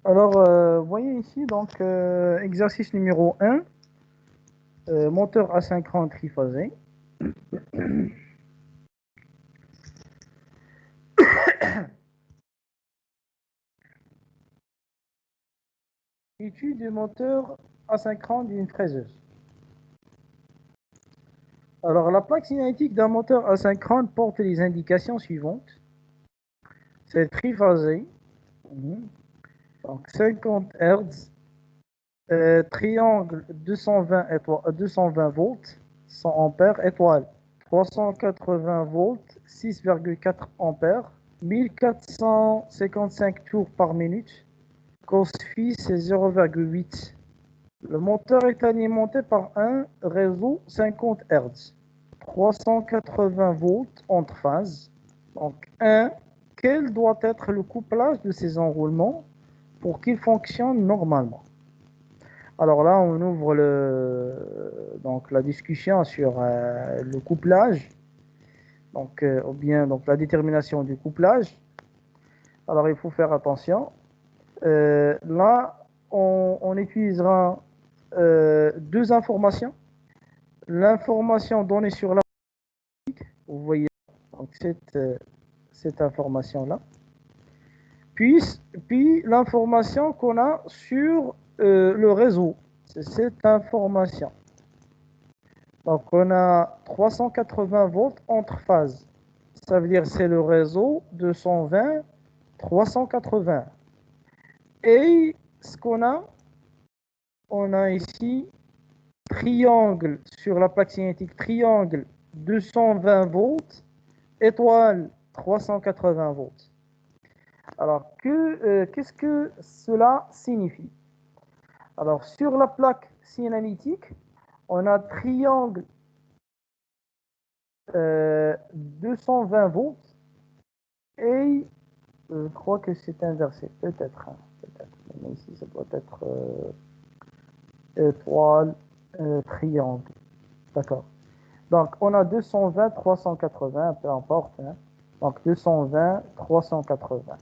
Alors, vous voyez ici, donc, exercice numéro 1, moteur asynchrone triphasé. Étude du moteur asynchrone d'une fraiseuse. Alors, la plaque cinétique d'un moteur asynchrone porte les indications suivantes. C'est triphasé, donc 50 Hz, triangle 220 volts, 100 ampères, étoile 380 volts, 6,4 ampères, 1455 tours par minute, cos phi c'est 0,8. Le moteur est alimenté par un réseau 50 Hz, 380 volts entre phases. Donc 1. Quel doit être le couplage de ces enroulements pour qu'ils fonctionnent normalement? Alors là, on ouvre donc la discussion sur le couplage, donc, ou bien donc, la détermination du couplage. Alors il faut faire attention. Là, on utilisera deux informations. L'information donnée sur la vous voyez donc cette information-là, puis l'information qu'on a sur le réseau, c'est cette information. Donc on a 380 volts entre phases. Ça veut dire c'est le réseau 220, 380. Et ce qu'on a, on a ici triangle sur la plaque cinétique, triangle 220 volts, étoile 380 volts. Alors, qu'est-ce que cela signifie? Alors, sur la plaque cinétique, on a triangle 220 volts et je crois que c'est inversé, peut-être. Mais ici, ça doit être étoile, triangle. D'accord. Donc, on a 220, 380, peu importe. Hein. Donc, 220, 380.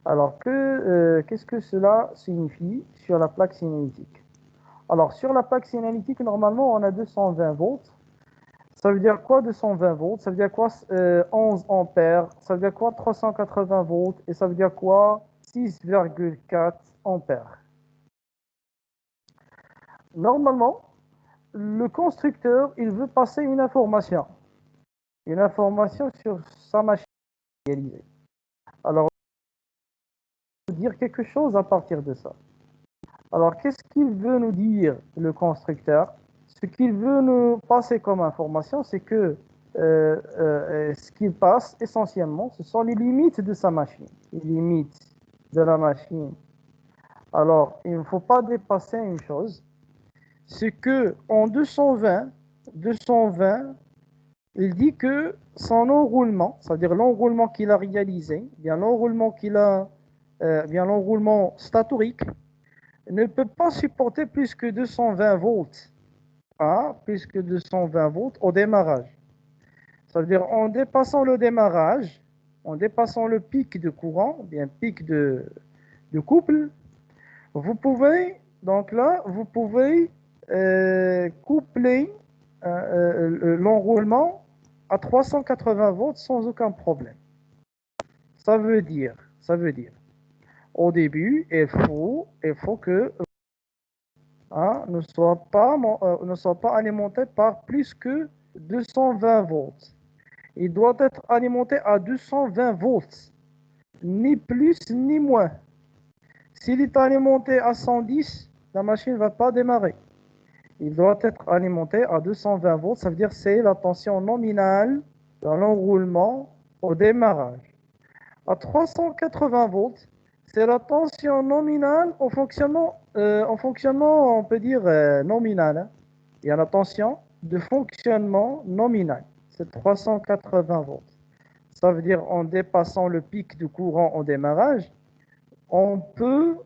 Alors, qu'est-ce que cela signifie sur la plaque cinétique? Alors, sur la plaque cinétique, normalement, on a 220 volts. Ça veut dire quoi 220 volts? Ça veut dire quoi 11 ampères? Ça veut dire quoi 380 volts? Et ça veut dire quoi 6,4 ampères? Normalement, le constructeur, il veut passer une information sur sa machine réalisée. Alors, il veut dire quelque chose à partir de ça. Alors, qu'est-ce qu'il veut nous dire, le constructeur? Ce qu'il veut nous passer comme information, c'est que ce qu'il passe essentiellement, ce sont les limites de sa machine, les limites de la machine. Alors, il ne faut pas dépasser une chose, c'est que en 220, il dit que son enroulement, c'est-à-dire l'enroulement qu'il a réalisé, bien l'enroulement statorique, ne peut pas supporter plus que 220 volts, plus que 220 volts au démarrage. C'est-à-dire en dépassant le démarrage, en dépassant le pic de courant, bien pic de couple, vous pouvez, donc là, vous pouvez coupler l'enroulement à 380 volts sans aucun problème. Ça veut dire, au début, il faut que ne soit pas alimenté par plus que 220 volts. Il doit être alimenté à 220 volts, ni plus ni moins. S'il est alimenté à 110, la machine ne va pas démarrer. Il doit être alimenté à 220 volts, ça veut dire que c'est la tension nominale dans l'enroulement au démarrage. À 380 volts, c'est la tension nominale en fonctionnement, on peut dire nominal. Hein. Il y a la tension de fonctionnement nominal, c'est 380 volts. Ça veut dire en dépassant le pic de courant au démarrage, on peut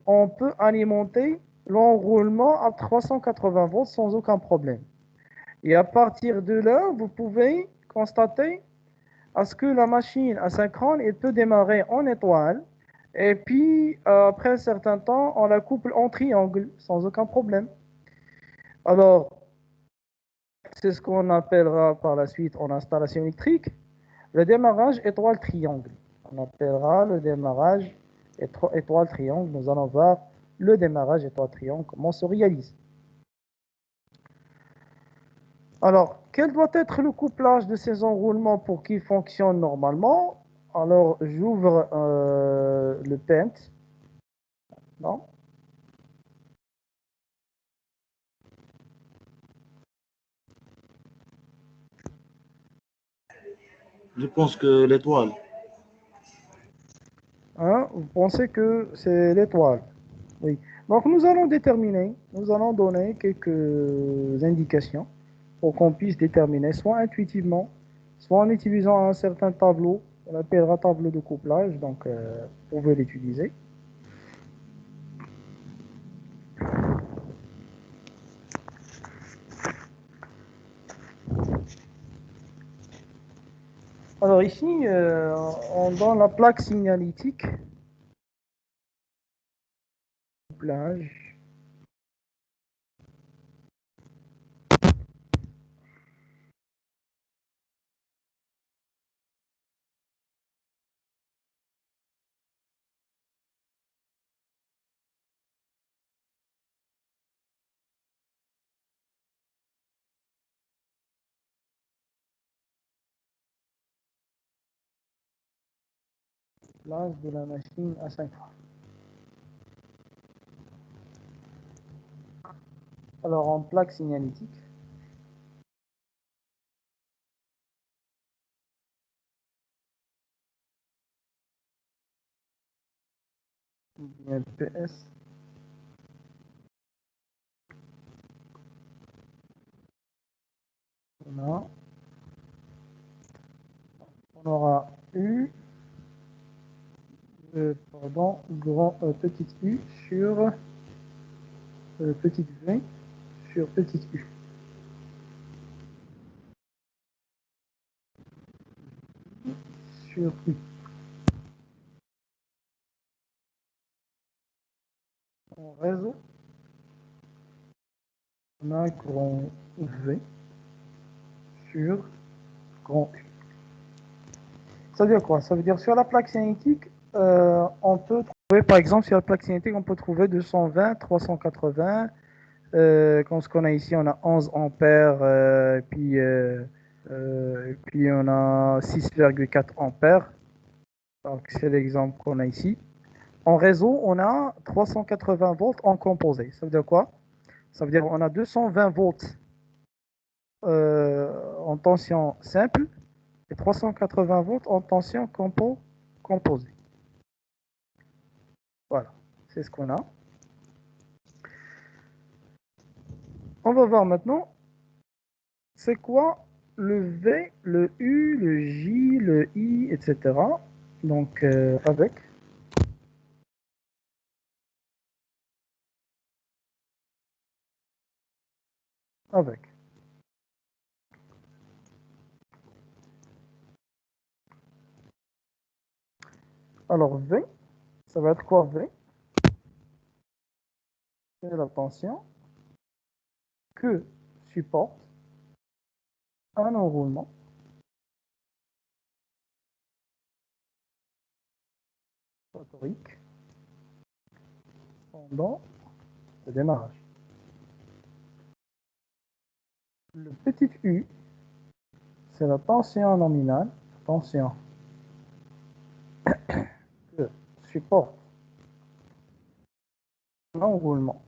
alimenter l'enroulement à 380 volts sans aucun problème. Et à partir de là, vous pouvez constater à ce que la machine asynchrone, elle peut démarrer en étoile Et puis, après un certain temps, on la couple en triangle, sans aucun problème. Alors, c'est ce qu'on appellera par la suite en installation électrique le démarrage étoile-triangle. On appellera le démarrage étoile-triangle. Nous allons voir le démarrage étoile-triangle, comment se réalise. Alors, quel doit être le couplage de ces enroulements pour qu'ils fonctionnent normalement? Alors, j'ouvre le Paint. Non? Je pense que l'étoile. Hein? Vous pensez que c'est l'étoile? Oui. Donc, nous allons donner quelques indications pour qu'on puisse déterminer, soit intuitivement, soit en utilisant un certain tableau, on appellera tableau de couplage, donc vous pouvez l'utiliser. Alors ici, on donne la plaque signalétique, couplage, place de la machine à 5 fois. Alors en plaque signalétique, PS, on aura U, pardon, petite U sur petite V sur petite U. Sur U. En réseau, on a grand V sur grand U. Ça veut dire quoi? Ça veut dire sur la plaque cinétique, on peut trouver, par exemple, sur la plaque cinétique, on peut trouver 220, 380. Comme ce qu'on a ici, on a 11 ampères, puis on a 6,4 ampères. Donc, c'est l'exemple qu'on a ici. En réseau, on a 380 volts en composé. Ça veut dire quoi? Ça veut dire qu'on a 220 volts en tension simple et 380 volts en tension composée. Voilà, c'est ce qu'on a. On va voir maintenant, c'est quoi le V, le U, le J, le I, etc. Donc, avec. Alors, V, ça va être quoi V? C'est la tension que supporte un enroulement motorique pendant le démarrage. Le petit U, c'est la tension nominale, tension que supporte l'enroulement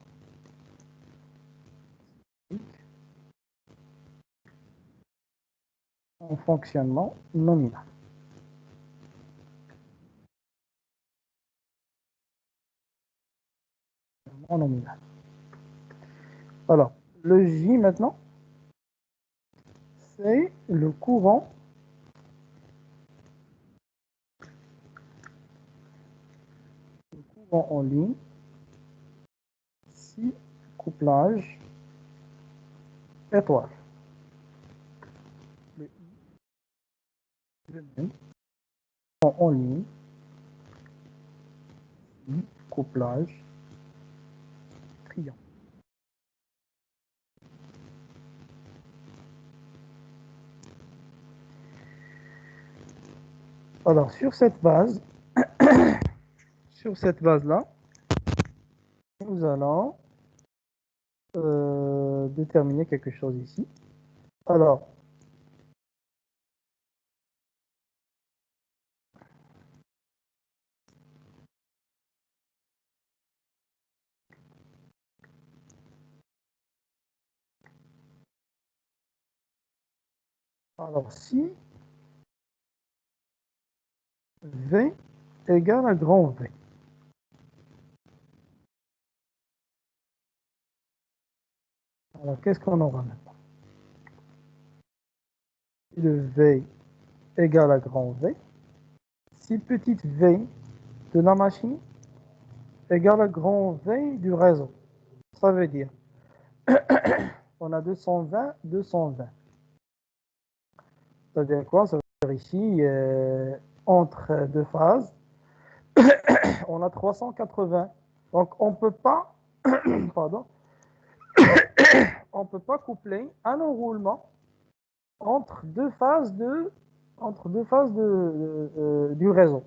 en fonctionnement nominal. Nominal. Alors, le J maintenant, c'est le courant en ligne, si couplage étoile. Le I en ligne, couplage triangle. Alors, sur cette base, sur cette base-là, nous allons déterminer quelque chose ici. Alors, si V égale à grand V, alors qu'est-ce qu'on aura maintenant? Si le V égale à grand V, si petite V de la machine égale à grand V du réseau, ça veut dire on a 220, 220. Ça veut dire quoi? Ça veut dire ici, entre deux phases, on a 380. Donc on peut pas, pardon, on peut pas coupler un enroulement entre deux phases du réseau.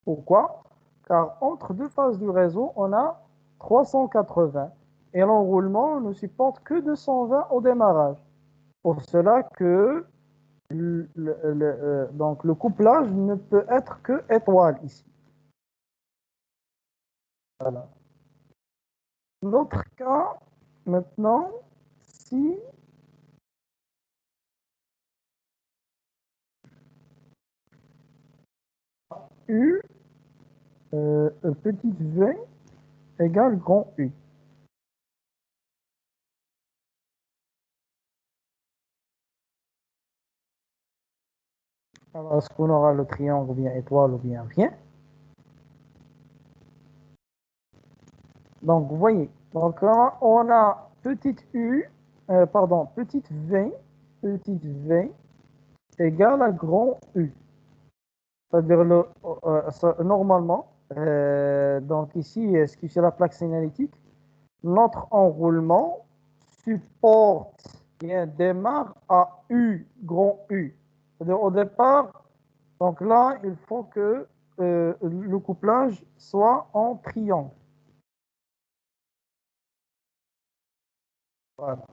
Pourquoi? Car entre deux phases du réseau, on a 380 et l'enroulement ne supporte que 220 au démarrage. Pour cela que donc le couplage ne peut être que étoile ici. Voilà. L'autre cas, maintenant, si U petite v égale grand U. Alors, est-ce qu'on aura le triangle ou bien étoile ou bien rien? Donc, vous voyez, donc là, on a petite u, petite v égale à grand U. C'est-à-dire, normalement, donc ici, ce qui est la plaque signalétique, notre enroulement supporte, bien, démarre à U, grand U. C'est-à-dire, au départ, donc là, il faut que le couplage soit en triangle. Voilà.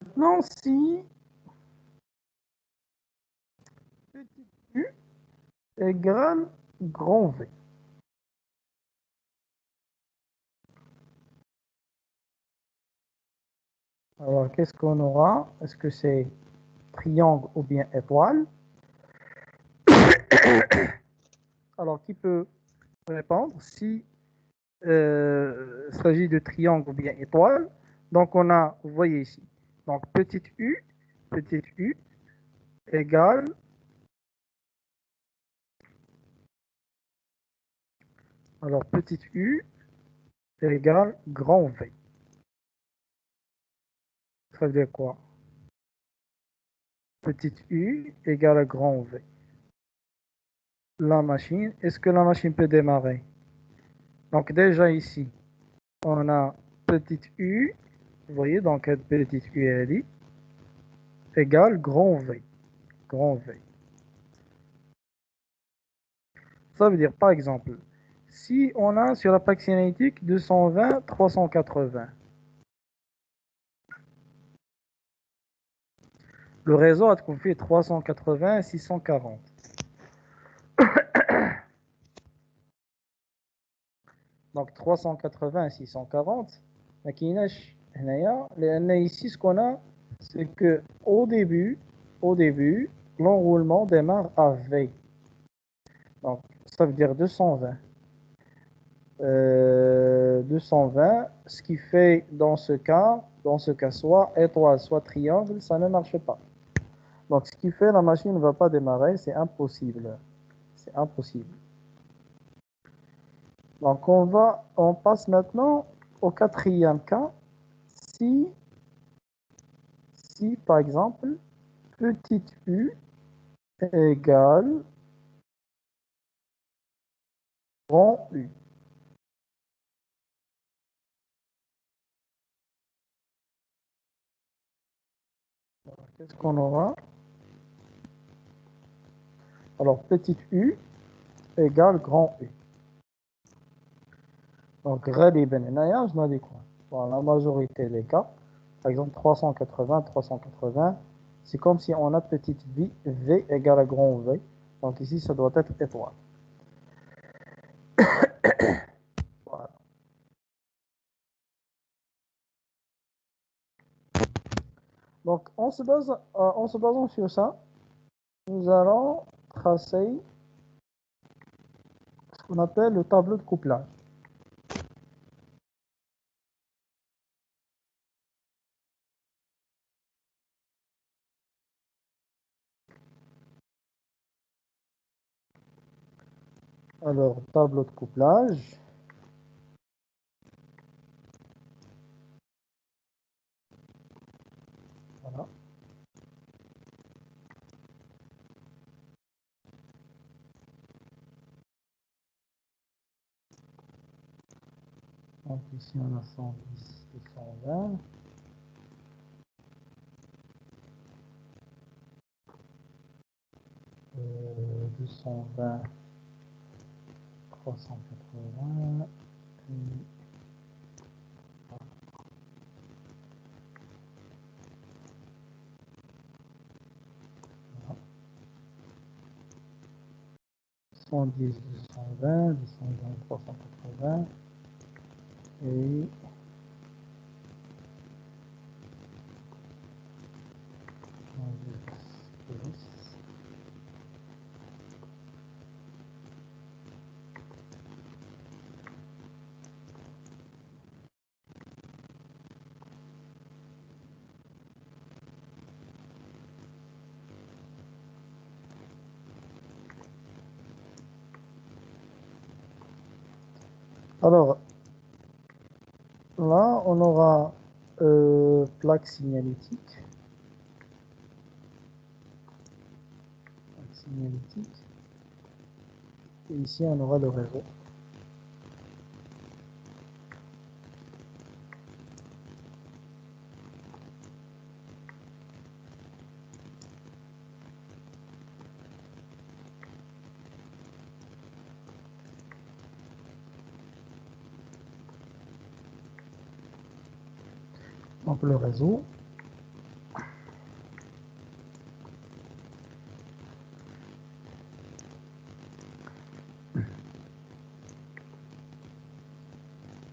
Maintenant, si petit u égale grand V. Alors, qu'est-ce qu'on aura? Est-ce que c'est triangle ou bien étoile? Alors, qui peut répondre si il s'agit de triangle ou bien étoile? Donc, on a, vous voyez ici, donc petite u égale, alors petite u égale grand V. Ça veut dire quoi? Petite u égale à grand V. La machine, est-ce que la machine peut démarrer? Donc déjà ici, on a petite u, vous voyez, donc petite u elle dit, égale grand V. Grand V. Ça veut dire, par exemple, si on a sur la plaque cinétique 220, 380, le réseau a confié 380 et 640. Donc 380 et 640, ما كايناش هنايا لان ici ce qu'on a c'est que au début l'enroulement démarre à V. Donc ça veut dire 220. 220, ce qui fait dans ce cas soit étoile, soit triangle, ça ne marche pas. Donc ce qui fait la machine ne va pas démarrer, c'est impossible. C'est impossible. Donc on passe maintenant au quatrième cas. Si ici, par exemple, petite u égale grand U. Qu'est-ce qu'on aura? Alors, petite u égale grand U. Donc, غالبا هنايا je n'ai quoi? Dans la majorité des cas, par exemple 380, 380, c'est comme si on a petite v égale à grand V. Donc ici, ça doit être étoile. Voilà. Donc, en se basant sur ça, nous allons tracer ce qu'on appelle le tableau de couplage. Alors, tableau de couplage. Voilà. Donc ici, on a 110 et 120. Euh, 220, 380. Et 110, 220, 220, 380 et 110. Alors, là, on aura plaque signalétique. Et ici, on aura le réseau. Donc, le réseau.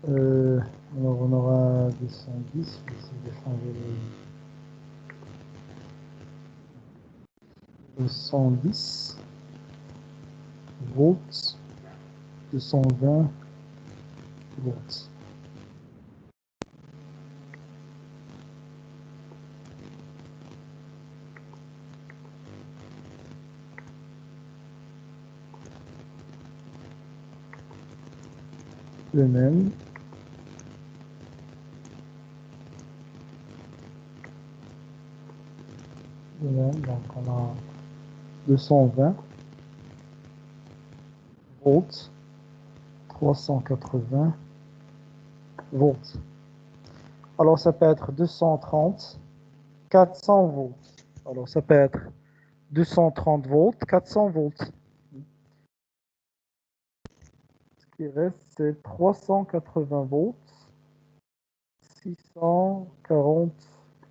Alors, on aura 210. Je vais essayer de changer les 210 volts, 220 volts. Le même. Le même. Donc, on a 220 volts, 380 volts. Alors, ça peut être 230, 400 volts. Alors, ça peut être 230 volts, 400 volts. Ce qui reste, c'est 380 volts, 640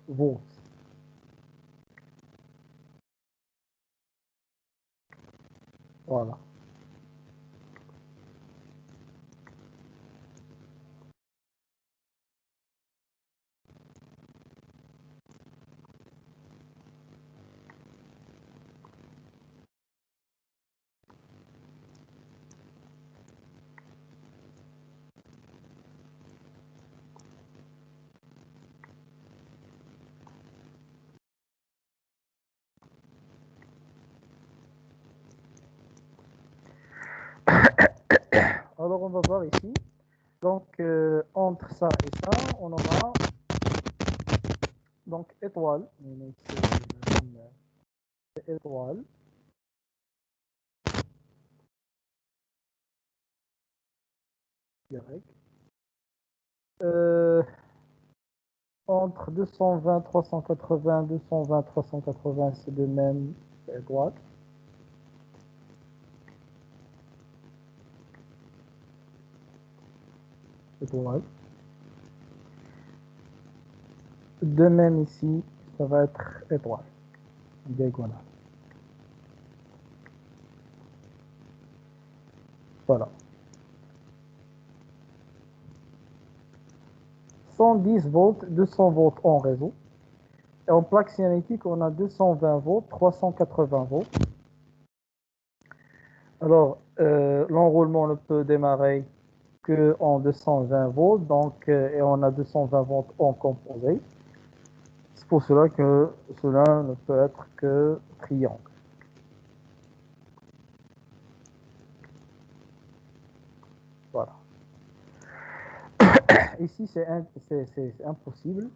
volts. Voilà. Alors, on va voir ici. Donc, entre ça et ça, on aura Donc, étoile, c'est étoile. Y. Entre 220, 380, 220, 380, c'est le même, c'est étoile. Étoile. De même ici, ça va être étoile, diagonale. Voilà. 110 volts, 200 volts en réseau. Et en plaque cinétique, on a 220 volts, 380 volts. Alors, l'enroulement ne peut démarrer que en 220 volts, donc, et on a 220 volts en composé. C'est pour cela que cela ne peut être que triangle. Voilà. Ici, c'est impossible.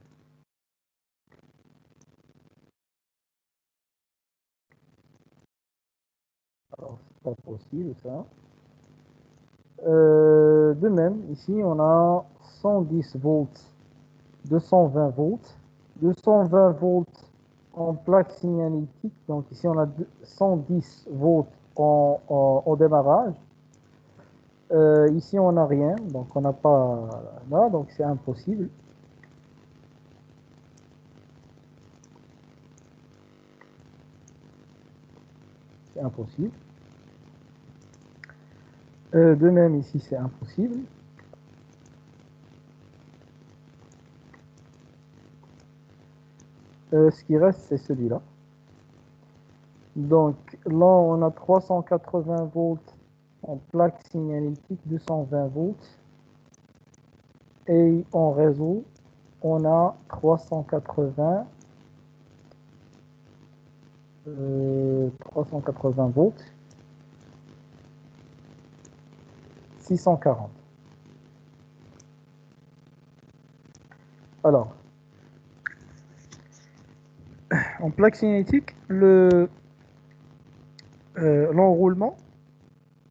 Alors, c'est pas possible, ça. De même, ici, on a 110 volts, 220 volts, 220 volts en plaque signalétique. Donc, ici, on a 110 volts au démarrage. Ici, on n'a rien, donc on n'a pas là, donc c'est impossible. C'est impossible. De même, ici, c'est impossible. Ce qui reste, c'est celui-là. Donc, là, on a 380 volts en plaque signalétique, 220 volts. Et en réseau, on a 380 volts, 640. Alors, en plaque cinétique, l'enroulement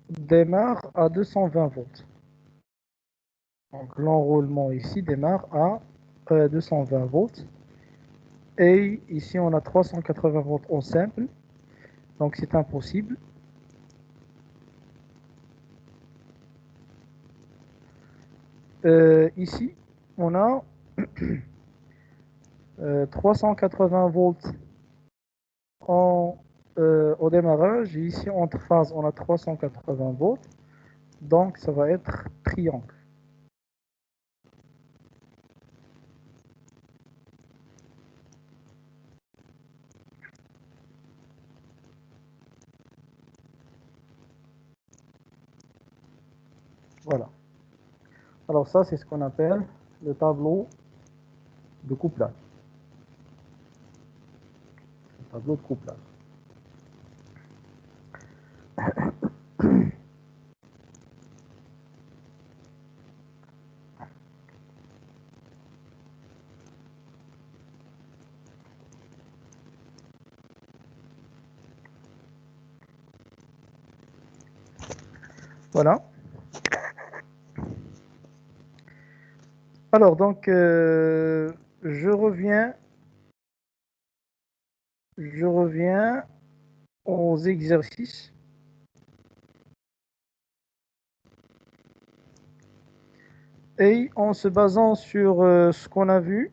démarre à 220 volts. Donc, l'enroulement ici démarre à 220 volts. Et ici, on a 380 volts en simple. Donc, c'est impossible. Ici, on a 380 volts au démarrage. Et ici, entre phases, on a 380 volts. Donc, ça va être triangle. Voilà. Alors ça, c'est ce qu'on appelle le tableau de couplage. Le tableau de couplage. Voilà. Alors, donc, je reviens aux exercices. Et en se basant sur ce qu'on a vu,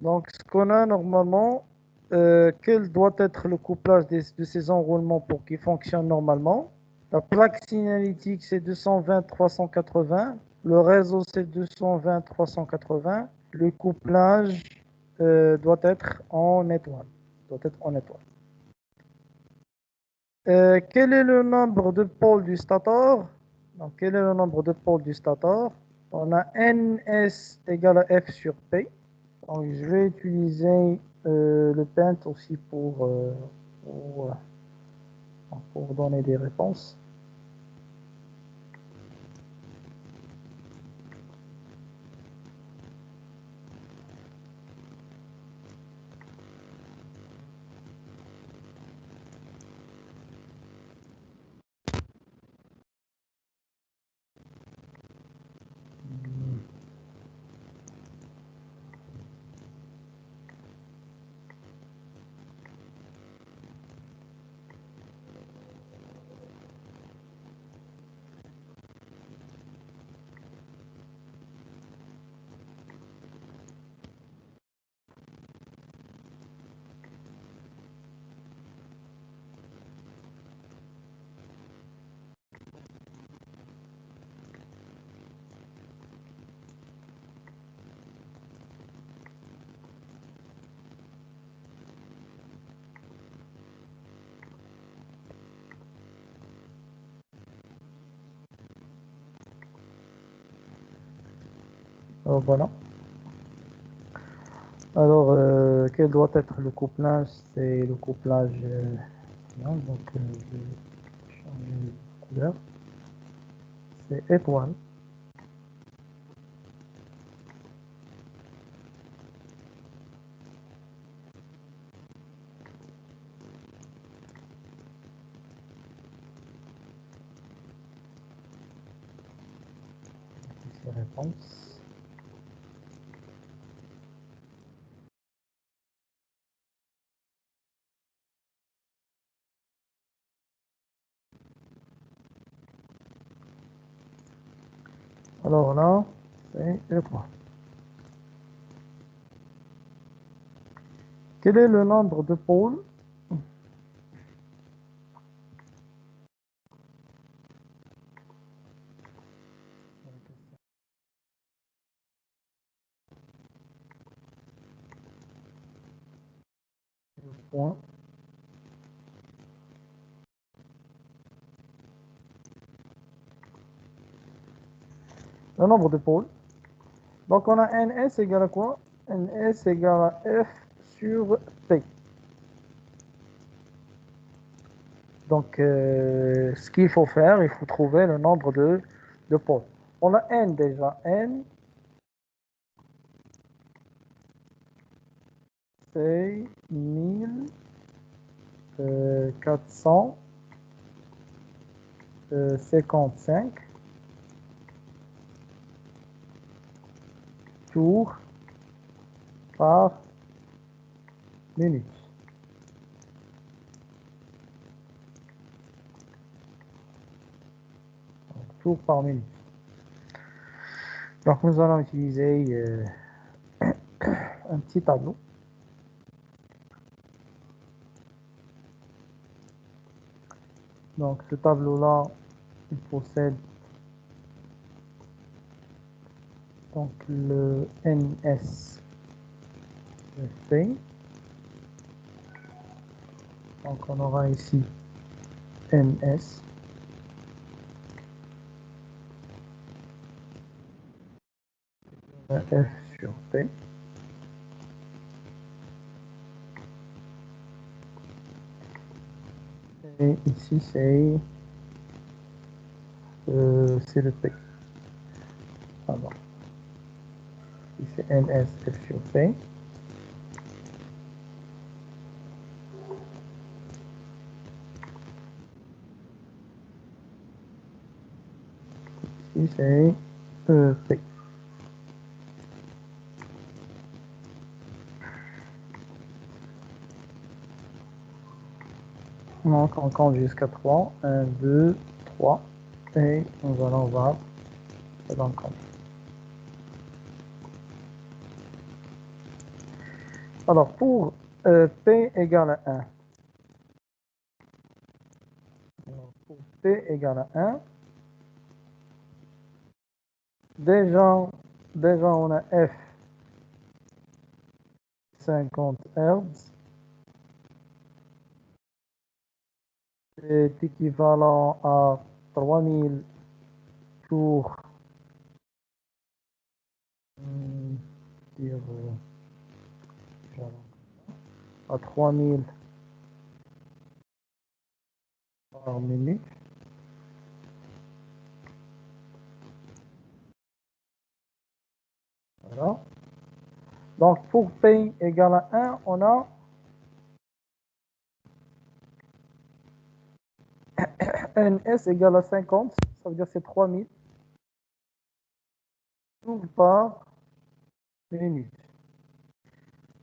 donc ce qu'on a normalement, quel doit être le couplage de ces enroulements pour qu'ils fonctionnent normalement. La plaque signalétique, c'est 220-380. Le réseau, c'est 220-380. Le couplage doit être en étoile. Quel est le nombre de pôles du stator? Donc, quel est le nombre de pôles du stator? On a NS égale à F sur P. Donc, je vais utiliser le Paint aussi pour donner des réponses. Voilà. Alors, quel doit être le couplage? C'est le couplage. Non, donc, je vais changer de couleur. C'est étoile. Ici, réponse. Alors là, c'est étoile. Quel est le nombre de pôles? Point. Le nombre de pôles. Donc, on a NS égale à quoi? NS égale à F sur P. Donc, ce qu'il faut faire, il faut trouver le nombre de pôles. On a N déjà. N, c'est 1455 tours par minute. Tours par minute. Donc, nous allons utiliser un petit tableau. Donc, ce tableau-là, il possède donc le NS P. Donc, on aura ici NS. F sur P. Et ici, c'est le P. Alors, ici, c'est NS F sur P. Ici, c'est P. Donc, on compte jusqu'à 3. 1, 2, 3. Et nous allons voir ce qu'on compte. Alors, pour P égale à 1. Alors, pour P égale à 1, déjà on a F 50 Hz. C'est équivalent à 3000 tours. Dire, à 3000 par minute. Voilà. Donc, pour P égale à 1, on a NS égale à 50. Ça veut dire que c'est 3000 tours par minute.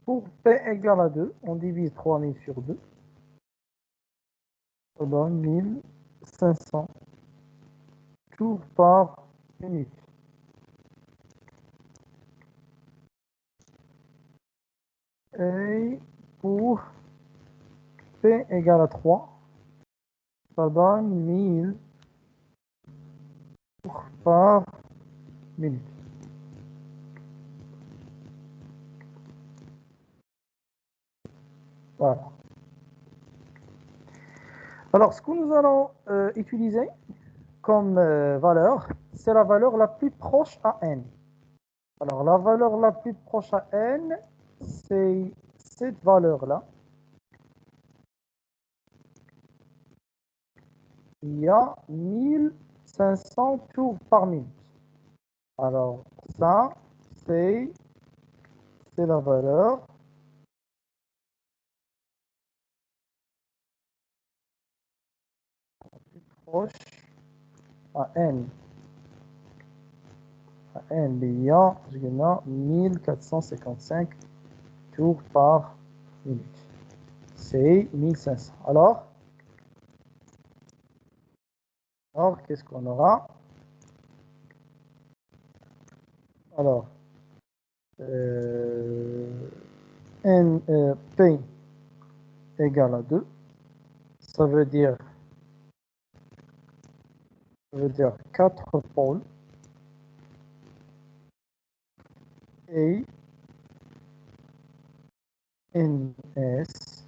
Pour P égale à 2, on divise 3000 sur 2. Ça donne 1500 tours par minute. Et pour P égale à 3, ça donne 1000 tours par minute. Voilà. Alors, ce que nous allons utiliser comme valeur, c'est la valeur la plus proche à n. Alors, la valeur la plus proche à n, c'est cette valeur-là. Il y a 1500 tours par minute. Alors, ça, c'est la valeur proche à n. À n, il y a 1455 tours par minute. C'est 1500. Alors, qu'est-ce qu'on aura? Alors, P égale à 2. Ça veut dire 4 pôles. Et NS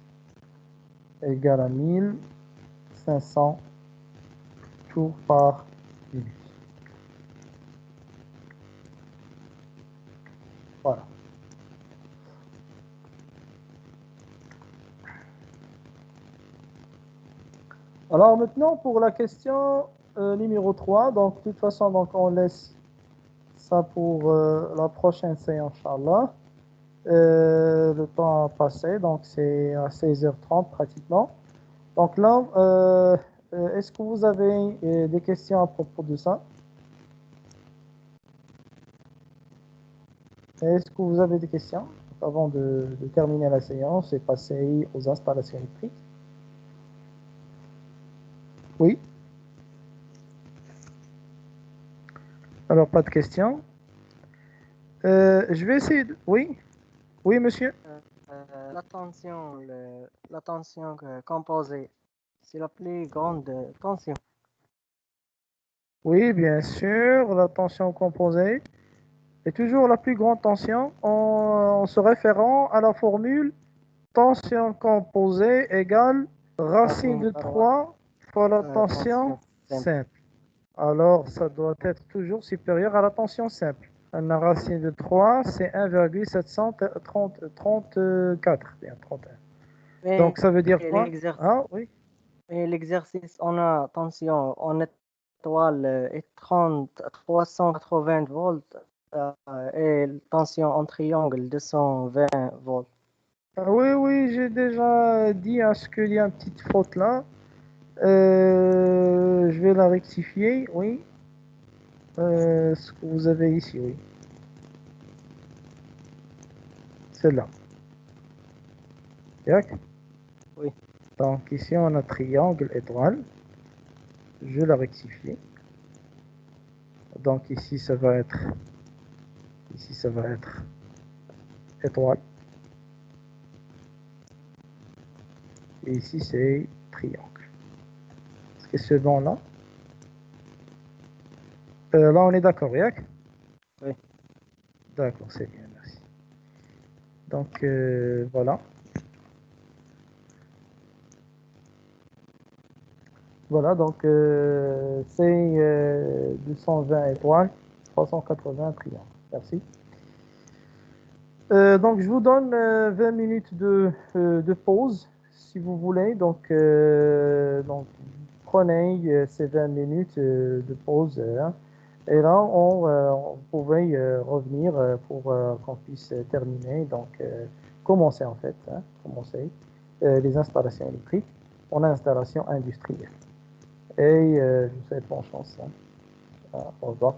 égale à 1500 tours par minute. Voilà. Alors maintenant pour la question numéro 3, donc de toute façon donc on laisse ça pour la prochaine séance, Inch'Allah. Le temps a passé, donc c'est à 16h30 pratiquement. Donc là, est-ce que vous avez des questions à propos de ça? Est-ce que vous avez des questions avant de terminer la séance et passer aux installations électriques? Oui. Alors, pas de questions. Je vais essayer de... Oui. Oui, monsieur. La tension composée, c'est la plus grande tension. Oui, bien sûr. La tension composée est toujours la plus grande tension en se référant à la formule tension composée égale racine de 3 fois la tension simple. Alors, ça doit être toujours supérieur à la tension simple. La racine de 3, c'est 1,734. Donc, ça veut dire quoi? Ah, oui. Et l'exercice, on a tension en étoile est 380 volts et tension en triangle 220 volts. Ah, oui, j'ai déjà dit à ce qu'il y a une petite faute là. Je vais la rectifier, oui. Ce que vous avez ici, oui. Celle-là. Oui. Donc ici on a triangle étoile. Je la rectifie. Donc ici ça va être étoile. Et ici c'est triangle. Est-ce que c'est bon là? Là on est d'accord, Yak? Oui. D'accord, c'est bien, merci. Donc voilà. Voilà, donc c'est 220 étoiles, 380 triangles. Merci. Donc je vous donne 20 minutes de pause, si vous voulez. Donc prenez ces 20 minutes de pause. Hein. Et là, on pouvait revenir pour qu'on puisse terminer. Donc commencer en fait, hein, commencer les installations électriques en installation industrielle. Et je vous souhaite bonne chance. Hein. Au revoir.